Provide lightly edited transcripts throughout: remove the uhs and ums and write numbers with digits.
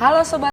Halo Sobat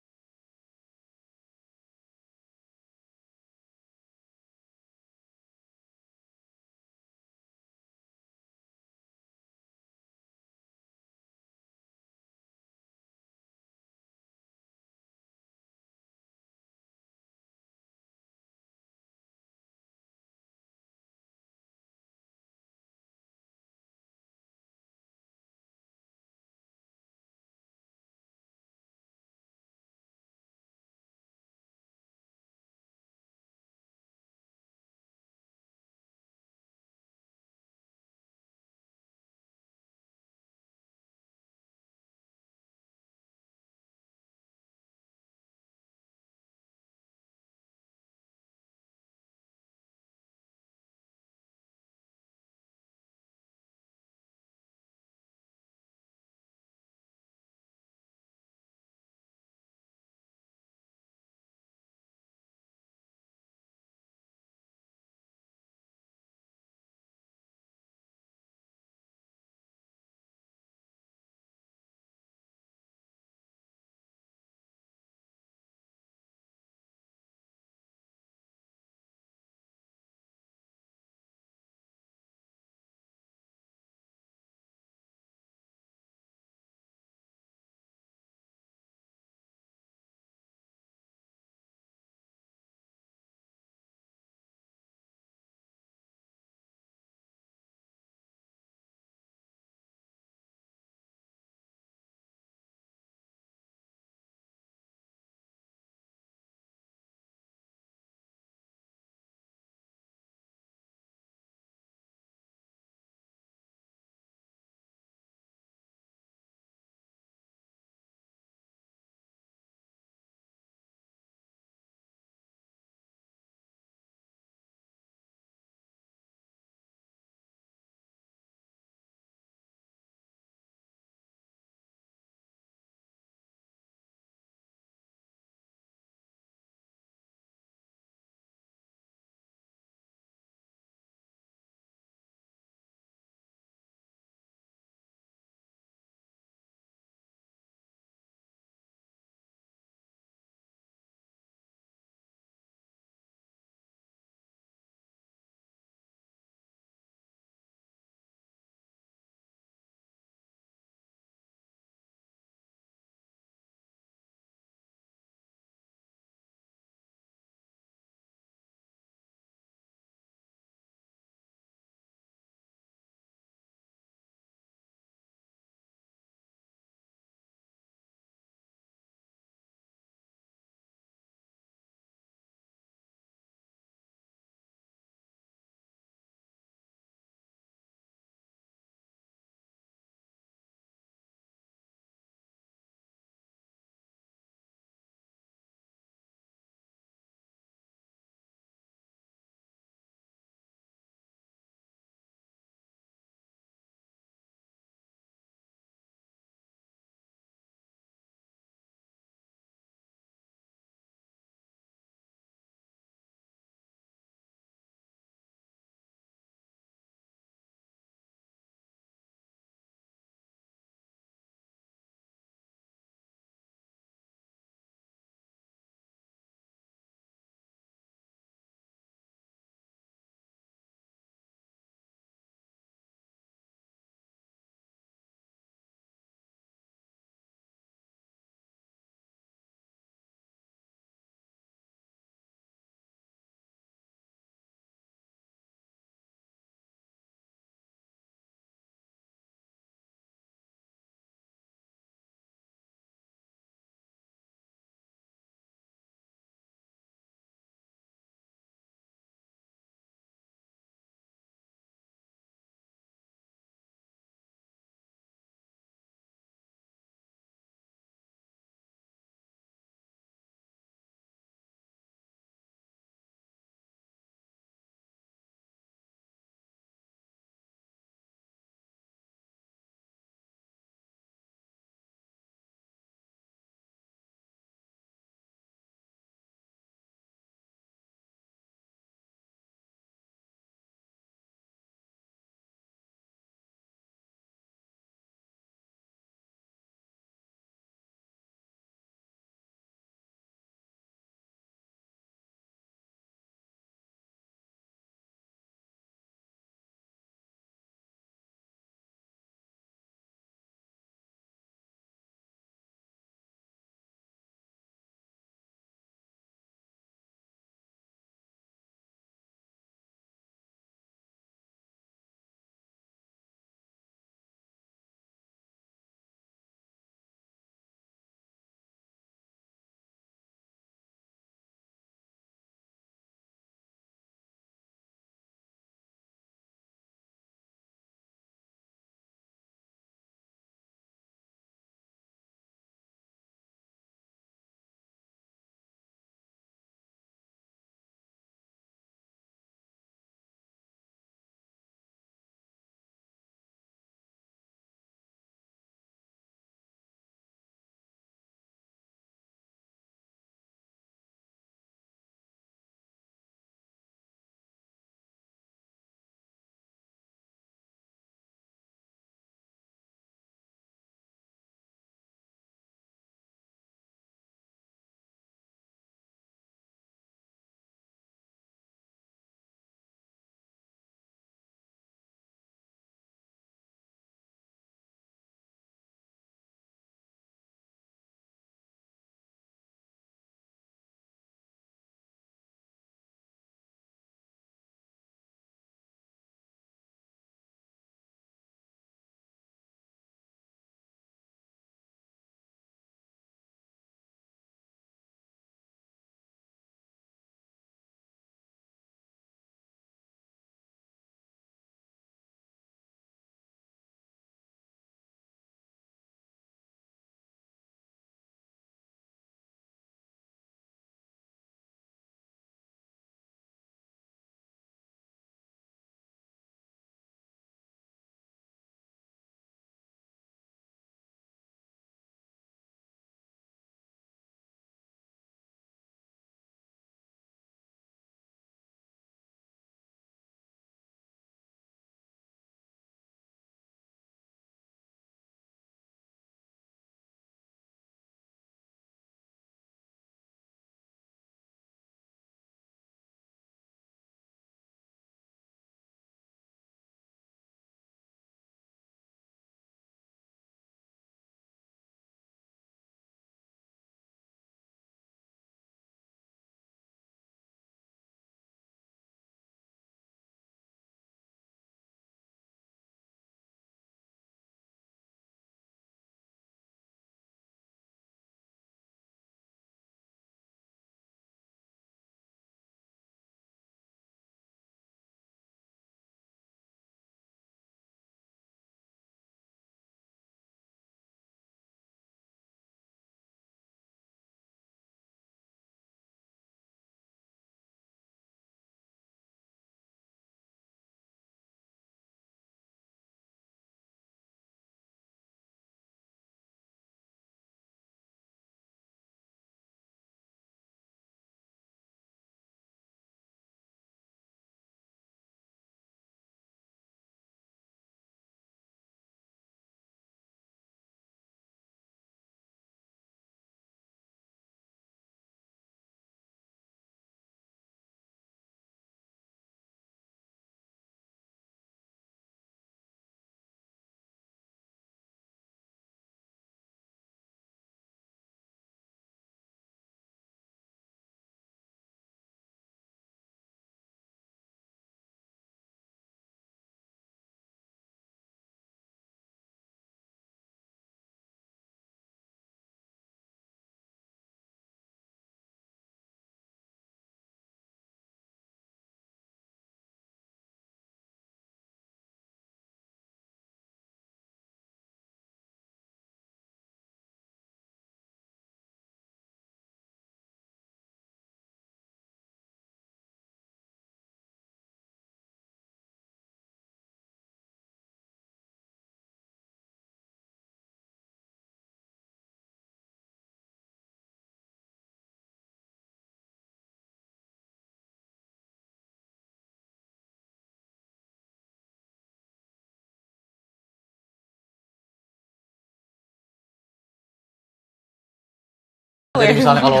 Jadi misalnya kalau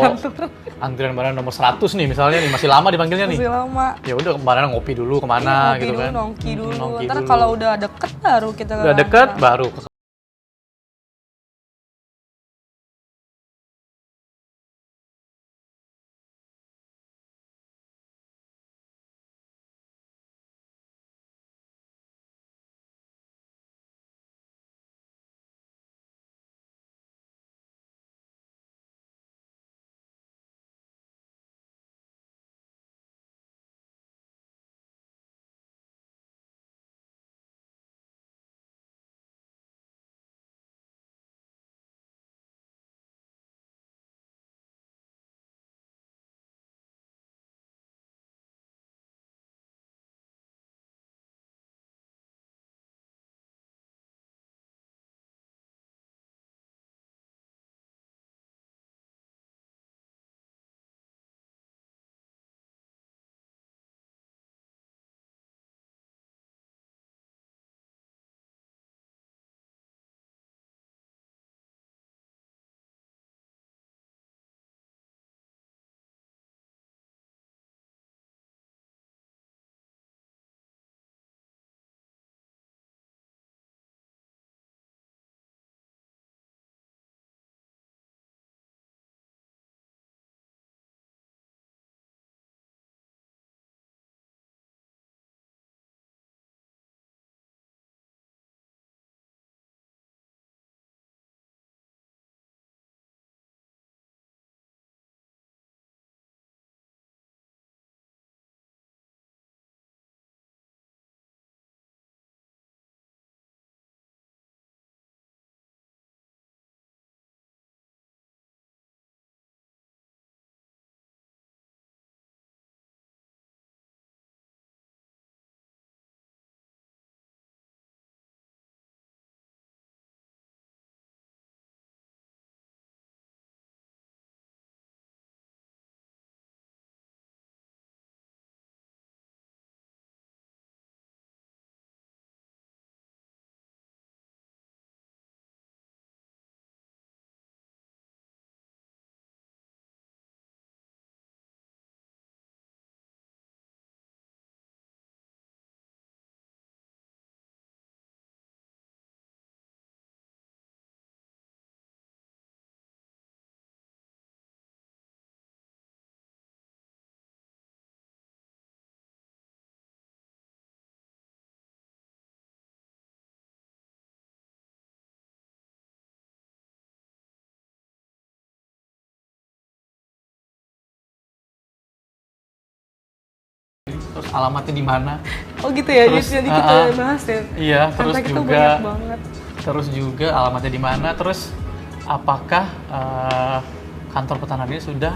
antrian barang nomor 100 nih misalnya nih, masih lama dipanggilnya nih. Masih lama. Ya udah kemarin ngopi dulu kemana Ngopi gitu dulu, kan. nongki dulu. Nongki Ntar dulu. kalau udah deket baru kita Udah deket baru ke terus alamatnya di mana. Oh gitu ya, Terus, jadi kita bahas ya. Iya, terus Kontak itu juga banyak banget. terus juga alamatnya di mana, terus apakah kantor peternak ini sudah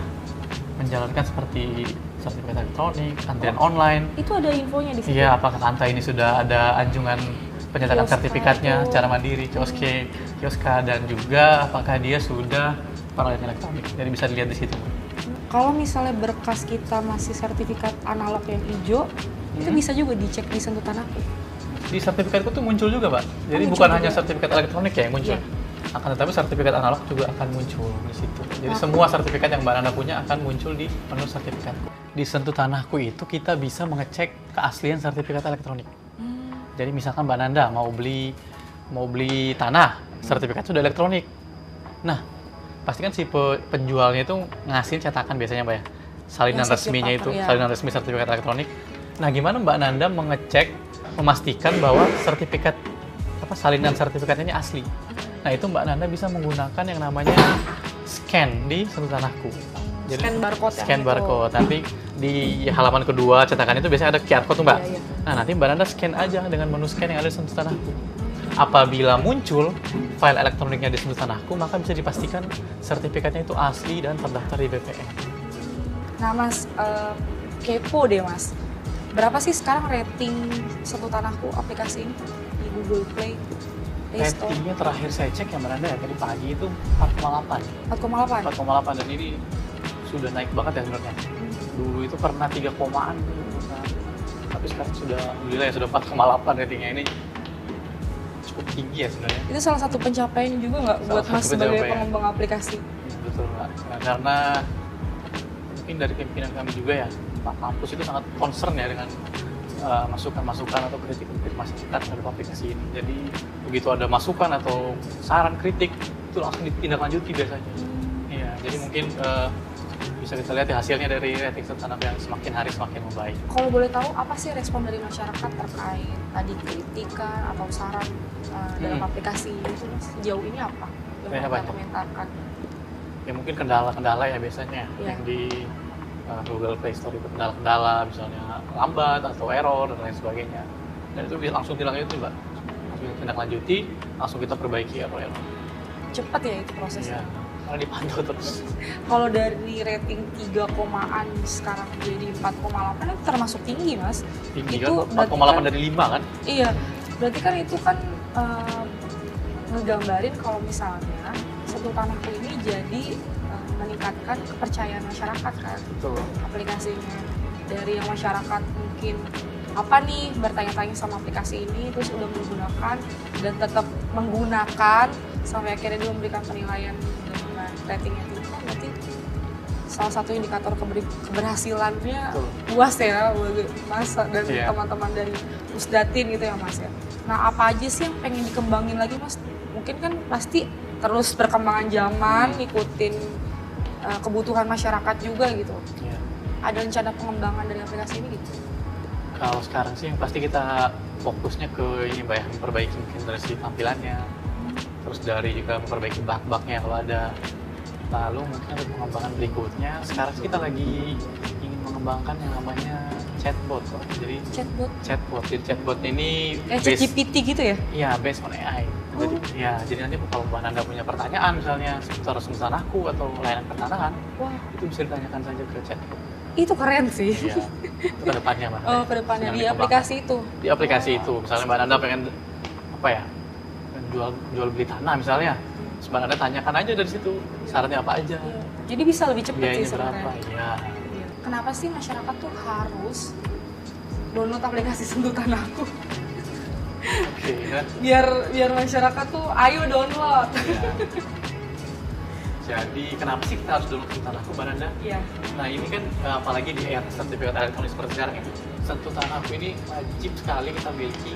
menjalankan seperti sertifikat elektronik, antrian online. Itu ada infonya di situ. Iya, apakah Kanta ini sudah ada anjungan penyerahan Kioska sertifikatnya itu. secara mandiri, kioska, dan juga apakah dia sudah peralihan elektronik. Jadi bisa dilihat di situ. Kalau misalnya berkas kita masih sertifikat analog yang hijau, itu bisa juga dicek di Sentuh Tanahku. Di sertifikatku tuh muncul juga, Pak. Jadi muncul bukan juga. hanya sertifikat elektronik ya yang muncul. Iya. Akan tetapi sertifikat analog juga akan muncul di situ. Jadi semua sertifikat yang Mbak Nanda punya akan muncul di menu sertifikat. Di Sentuh Tanahku itu kita bisa mengecek keaslian sertifikat elektronik. Jadi misalkan Mbak Nanda mau beli tanah, sertifikat sudah elektronik. Nah, pastikan si penjualnya itu ngasih cetakan biasanya, Mbak ya. Salinan Yang resminya itu, ya. salinan resmi sertifikat elektronik. Nah, gimana Mbak Nanda mengecek, memastikan bahwa salinan sertifikatnya ini asli? Nah, itu Mbak Nanda bisa menggunakan yang namanya scan di Sentuh Tanahku. Jadi, Scan barcode ya, scan gitu. barcode. Nanti di halaman kedua cetakan itu biasanya ada QR code tuh, Mbak. Iya, iya. Nah, nanti Mbak Nanda scan aja dengan menu scan yang ada di Sentuh Tanahku. Apabila muncul file elektroniknya di Sentuh Tanahku, maka bisa dipastikan sertifikatnya itu asli dan terdaftar di BPN. Nah Mas, kepo deh Mas. Berapa sih sekarang rating Sentuh Tanahku aplikasi ini di Google Play Store? Ratingnya terakhir saya cek yang Mbak Nanda ya, tadi pagi itu 4,8. 4,8? 4,8 dan ini sudah naik banget ya sebenarnya. Dulu itu pernah 3 komaan, tapi sekarang sudah, alhamdulillah ya sudah 4,8 ratingnya. Ini cukup tinggi ya sebenarnya. Itu salah satu pencapaian juga nggak Salah buat satu Mas sebagai pencapaian. pengembang aplikasi? betul Mbak. Nah, karena mungkin dari pimpinan kami juga ya, Pak Kampus itu sangat concern ya dengan masukan-masukan atau kritik-kritik masyarakat terhadap aplikasi ini. Jadi begitu ada masukan atau saran kritik itu langsung ditindaklanjuti biasanya. Iya, jadi mungkin bisa kita lihat ya hasilnya dari rating sentuhan anak yang semakin hari semakin membaik. Kalau boleh tahu apa sih respon dari masyarakat terkait tadi kritikan atau saran dalam aplikasi itu sejauh ini apa yang mereka komentarkan? Ya mungkin kendala-kendala ya biasanya yang di Google Play Store itu kendala-kendala misalnya lambat atau error dan lain sebagainya. Dan itu bisa langsung ditindaklanjuti Mbak. Langsung ditindaklanjuti, langsung kita perbaiki error-error. Cepat ya itu prosesnya? Iya, karena dipantau terus. Kalau dari rating 3 komaan sekarang jadi 4,8 itu termasuk tinggi Mas. Tinggi itu kan, 4,8 dari 5 kan? Iya, berarti kan itu kan ngegambarin kalau misalnya Sentuh Tanahku ini jadi meningkatkan kepercayaan masyarakat kan. Betul. Aplikasinya. Dari yang masyarakat mungkin apa nih bertanya-tanya sama aplikasi ini terus udah menggunakan dan tetap menggunakan sampai akhirnya dia memberikan penilaian dengan ratingnya tinggi kan berarti salah satu indikator keberhasilannya luas ya Mas dan teman-teman dari Pusdatin gitu ya Mas ya. Nah apa aja sih yang pengen dikembangin lagi Mas? Mungkin kan pasti terus perkembangan zaman ngikutin kebutuhan masyarakat juga gitu. Iya. Ada rencana pengembangan dari aplikasi ini gitu? Kalau sekarang sih yang pasti kita fokusnya ke ini Mbak ya, memperbaiki mungkin dari segi tampilannya, terus dari juga memperbaiki bug-bugnya kalau ada. Lalu mungkin untuk pengembangan berikutnya, sekarang sih kita lagi ingin mengembangkan yang namanya chatbot. Jadi jadi chatbot ini kayak GPT gitu ya? Iya, based on AI. Jadi nanti kalau Mbak Nanda punya pertanyaan misalnya seputar Sentuh Tanahku atau layanan pertanahan, itu bisa ditanyakan saja ke chatbot. Itu keren sih. Iya, itu ke depannya Mbak. Oh, ke depannya di aplikasi itu. Di aplikasi itu, misalnya Mbak Nanda pengen apa ya? Jual beli tanah misalnya. Mbak Nanda tanyakan aja dari situ, syaratnya apa aja. Iya. Jadi bisa lebih cepat sih sebenarnya. Berapa? Iya. Kenapa sih masyarakat tuh harus download aplikasi Sentuh Tanahku? Oke, ya. Biar masyarakat tuh ayo download. Ya. Jadi kenapa sih kita harus download Sentuh Tanahku, Mbak Nanda? Iya. Nah ini kan apalagi di era sertifikat elektronik seperti sekarang ini, Sentuh Tanahku ini wajib sekali kita miliki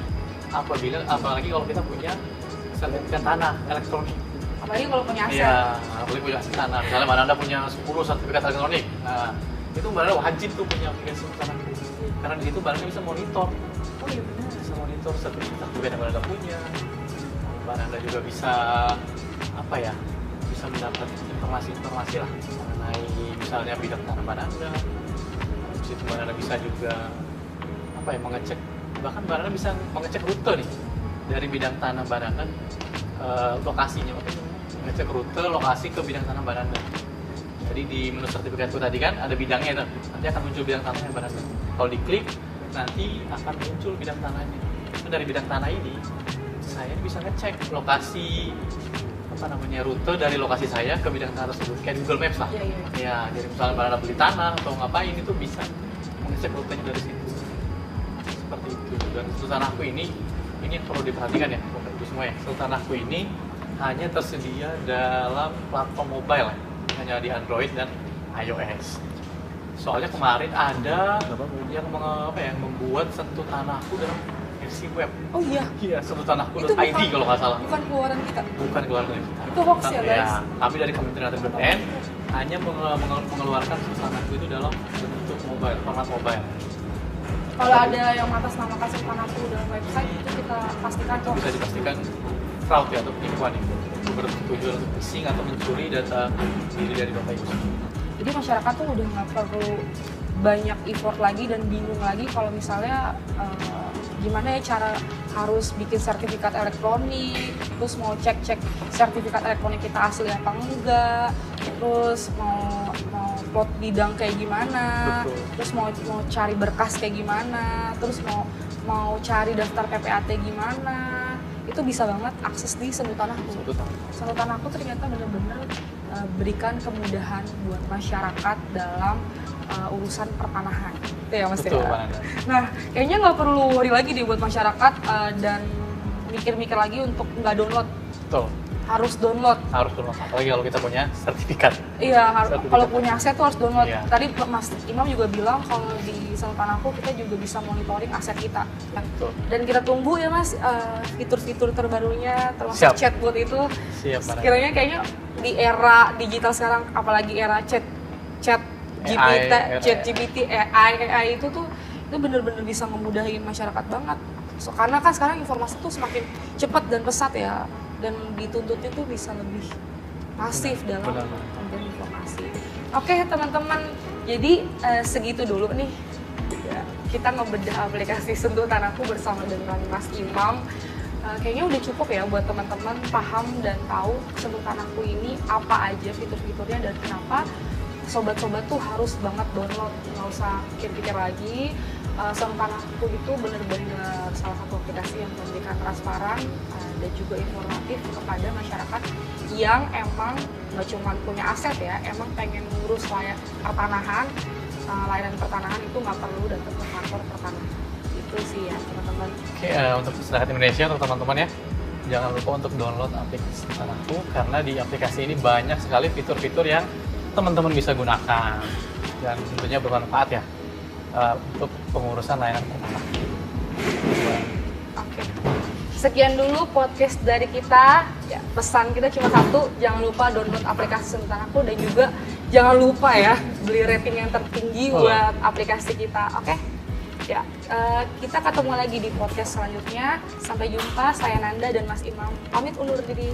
apalagi kalau kita punya sertifikat tanah elektronik. Apalagi kalau punya aset. Iya, apalagi punya aset tanah. Misalnya Mbak Nanda punya 10 sertifikat elektronik. Nah, itu Mbak Nanda wajib tuh punya aplikasi Sentuh Tanahku. Karena di situ Mbak Nanda bisa monitor. Oh iya benar. Bisa monitor sertifikat yang Mbak Nanda punya. Mbak Nanda juga bisa bisa mendapat informasi lah mengenai misalnya bidang tanah Mbak Nanda. Di situ Mbak Nanda bisa juga mengecek, bahkan Mbak Nanda bisa mengecek rute nih dari bidang tanah Mbak Nanda, lokasinya, ngecek rute lokasi ke bidang tanah Mbak Nanda. Jadi di menu sertifikatku tadi kan ada bidangnya tuh, nanti akan muncul bidang tanahnya Mbak Nanda. Kalau diklik nanti akan muncul bidang tanahnya. Nah, dari bidang tanah ini saya bisa ngecek lokasi rute dari lokasi saya ke bidang tanah tersebut, kayak Google Maps lah. Ya, jadi misalnya Mbak Nanda beli tanah atau ngapain itu bisa mengecek rutenya dari situ. Seperti itu. Dan Sentuh Tanahku ini yang perlu diperhatikan ya, Bapak Ibu semua ya. Sentuh Tanahku ini hanya tersedia dalam platform mobile ya, hanya di Android dan iOS. Soalnya kemarin ada yang membuat Sentuh Tanahku dalam versi web. Oh iya? Iya, sentuhtanahku.id kalau nggak salah. Bukan keluaran kita? Bukan keluaran kita. Itu hoax ya guys? Ya, kami dari Kementerian BPN hanya mengeluarkan Sentuh Tanahku itu dalam bentuk mobile, format mobile. Kalau ada yang mengatasnamakan Sentuh Tanahku dalam website itu kita pastikan itu bisa dipastikan fraud ya, atau penipuan itu bertujuan untuk phishing atau mencuri data diri dari Bapak Ibu. Jadi masyarakat tuh udah nggak perlu banyak effort lagi dan bingung lagi kalau misalnya gimana ya cara harus bikin sertifikat elektronik, terus mau cek sertifikat elektronik kita asli apa enggak, terus mau plot bidang kayak gimana, terus mau cari berkas kayak gimana, terus mau cari daftar PPAT gimana, itu bisa banget akses di Sentuh Tanahku. Sentuh Tanahku ternyata benar-benar berikan kemudahan buat masyarakat dalam urusan pertanahan, itu ya Mas. Betul, ya. Nah, kayaknya nggak perlu worry lagi deh buat masyarakat dan mikir-mikir lagi untuk nggak download. Betul. harus download. Harus download, apalagi kalau kita punya sertifikat. Iya, Sertifikat. kalau punya aset tuh harus download. Iya. Tadi Mas Imam juga bilang kalau di Sultan Aku kita juga bisa monitoring aset kita. Betul. Dan kita tunggu ya Mas fitur-fitur terbarunya termasuk Siap. chatbot itu. Siap, Mbak. Sekiranya kayaknya di era digital sekarang, apalagi era chat GPT, AI itu tuh itu bener-bener bisa memudahin masyarakat banget. Karena kan sekarang informasi tuh semakin cepat dan pesat ya, dan dituntutnya tuh bisa lebih masif dalam pemberian informasi. Oke teman-teman, jadi segitu dulu nih ya, kita ngebedah aplikasi Sentuh Tanahku bersama dengan Mas Imam. Kayaknya udah cukup ya buat teman-teman paham dan tahu Sentuh Tanahku ini apa aja fitur-fiturnya dan kenapa sobat-sobat tuh harus banget download, nggak usah pikir-pikir lagi. Sentuh Tanahku itu benar-benar salah satu aplikasi yang memberikan transparan dan juga informatif kepada masyarakat yang emang nggak cuma punya aset ya, emang pengen ngurus pertanahan, layanan pertanahan itu nggak perlu datang ke kantor pertanahan. Itu sih ya teman-teman. Oke, untuk masyarakat Indonesia, untuk teman-teman ya, jangan lupa untuk download aplikasi Sentuh Tanahku, karena di aplikasi ini banyak sekali fitur-fitur yang teman-teman bisa gunakan dan tentunya bermanfaat ya untuk pengurusan layanan pertanahan. Oke. Sekian dulu podcast dari kita. Ya, pesan kita cuma satu, jangan lupa download aplikasi Sentuh Tanahku dan juga jangan lupa ya beli rating yang tertinggi buat aplikasi kita. Oke? Ya, kita ketemu lagi di podcast selanjutnya. Sampai jumpa, saya Nanda dan Mas Imam. Pamit undur diri.